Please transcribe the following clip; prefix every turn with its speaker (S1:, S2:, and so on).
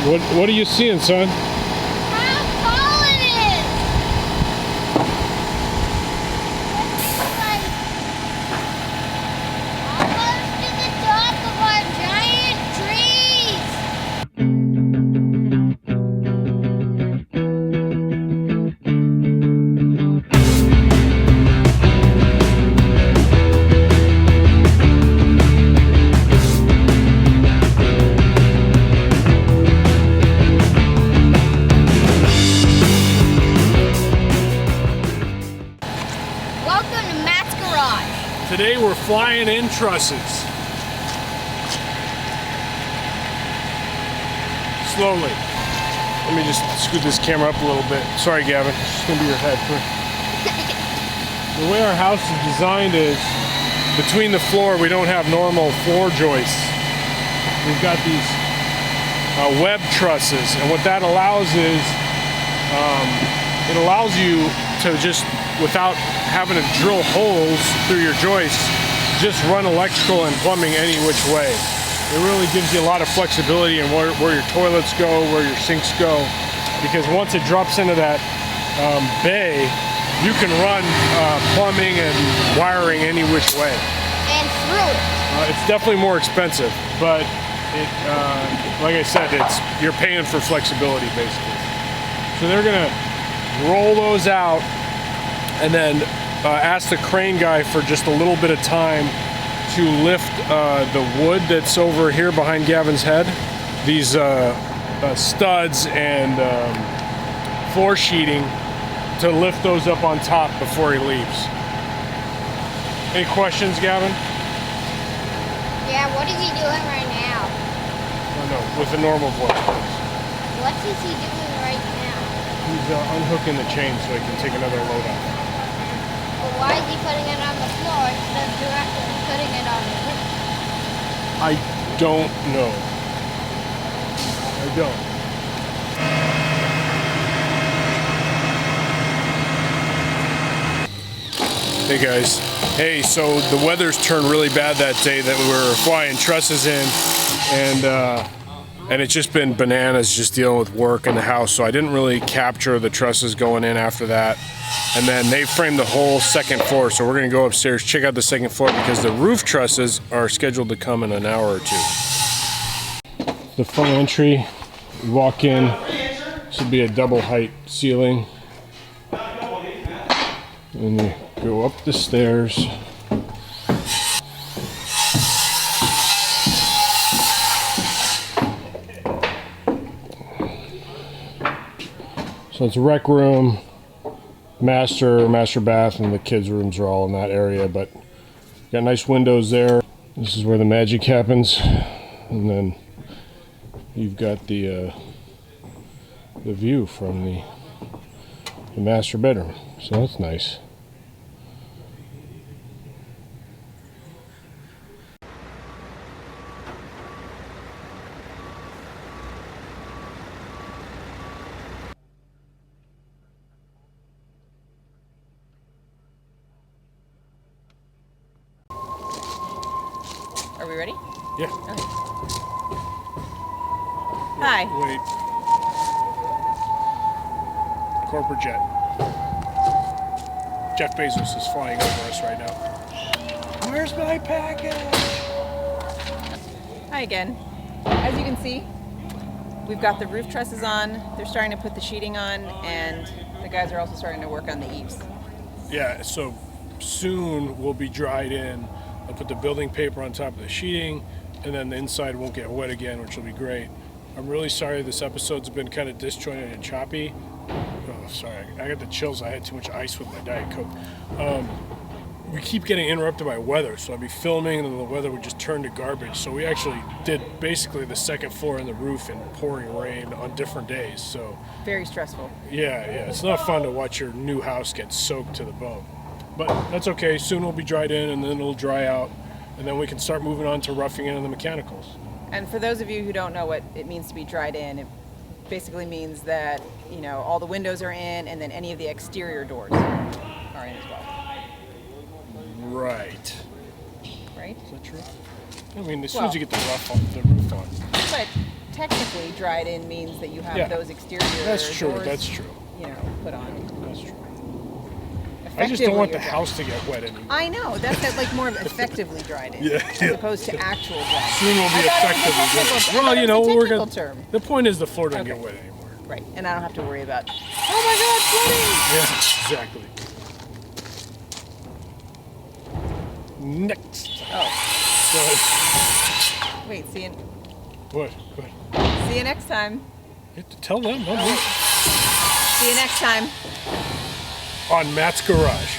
S1: What are you seeing, son?
S2: How tall it is! It's like almost to the top of our giant trees!
S1: Today we're flying in trusses. Slowly. Let me just scoot this camera up a little bit. Sorry, Gavin. It's just gonna be your head. The way our house is designed is between the floor we don't have normal floor joists. We've got these web trusses, and what that allows is it allows you to just, without having to drill holes through your joists, just run electrical and plumbing any which way. It really gives you a lot of flexibility in where your toilets go, where your sinks go, because once it drops into that bay, you can run plumbing and wiring any which way.
S2: And through it.
S1: It's definitely more expensive, but it, like I said, you're paying for flexibility basically. So they're gonna roll those out and then ask the crane guy for just a little bit of time to lift the wood that's over here behind Gavin's head. These studs and floor sheeting, to lift those up on top before he leaves. Any questions, Gavin?
S2: Yeah, what is he doing right now?
S1: Oh, no, with a normal voice.
S2: What is he doing right now?
S1: He's unhooking the chain so he can take another load off.
S2: But why is he putting it on the floor instead of directly putting it on the roof?
S1: I don't know. I don't. Hey guys. Hey, so the weather's turned really bad that day that we were flying trusses in, and it's just been bananas just dealing with work in the house, so I didn't really capture the trusses going in after that. And then they framed the whole second floor, so we're gonna go upstairs, check out the second floor, because the roof trusses are scheduled to come in an hour or two. The front entry, you walk in, should be a double height ceiling. And you go up the stairs. So it's a rec room, master bath, and the kids' rooms are all in that area, but got nice windows there. This is where the magic happens. And then you've got the view from the master bedroom. So that's nice.
S3: Are we ready?
S1: Yeah.
S3: Okay. Hi.
S1: Wait. Corporate jet. Jeff Bezos is flying over us right now. Where's my package?
S3: Hi again. As you can see, we've got the roof trusses on. They're starting to put the sheeting on, and the guys are also starting to work on the eaves.
S1: Yeah, so soon we'll be dried in. I'll put the building paper on top of the sheeting, and then the inside won't get wet again, which will be great. I'm really sorry this episode's been kind of disjointed and choppy. Oh, sorry, I got the chills. I had too much ice with my Diet Coke. We keep getting interrupted by weather, so I'd be filming and then the weather would just turn to garbage. So we actually did basically the second floor and the roof in pouring rain on different days. So
S3: Very stressful.
S1: yeah, it's not fun to watch your new house get soaked to the bone. But that's okay. Soon we'll be dried in, and then it'll dry out, and then we can start moving on to roughing in the mechanicals.
S3: And for those of you who don't know what it means to be dried in, it basically means that, you know, all the windows are in, and then any of the exterior doors are in as well.
S1: Right.
S3: Right?
S1: Is that true? I mean, as soon as you get the roof on.
S3: But technically, dried in means that you have
S1: Yeah.
S3: those exterior
S1: That's true.
S3: doors,
S1: That's true.
S3: you know, put on.
S1: That's true. I just don't want the house to get wet anymore.
S3: I know. That's like more of effectively dried in,
S1: Yeah,
S3: as
S1: yeah.
S3: opposed to actual dried.
S1: Soon we'll be effectively. Well, you know, we're gonna.
S3: Term.
S1: The point is the floor doesn't get
S3: Okay.
S1: wet anymore.
S3: Right, and I don't have to worry about. Oh my God, flooding!
S1: Yeah, exactly. Next.
S3: Oh,
S1: So,
S3: wait.
S1: what?
S3: See you next time.
S1: You have to tell them, not me.
S3: See you next time.
S1: On Matt's Garage.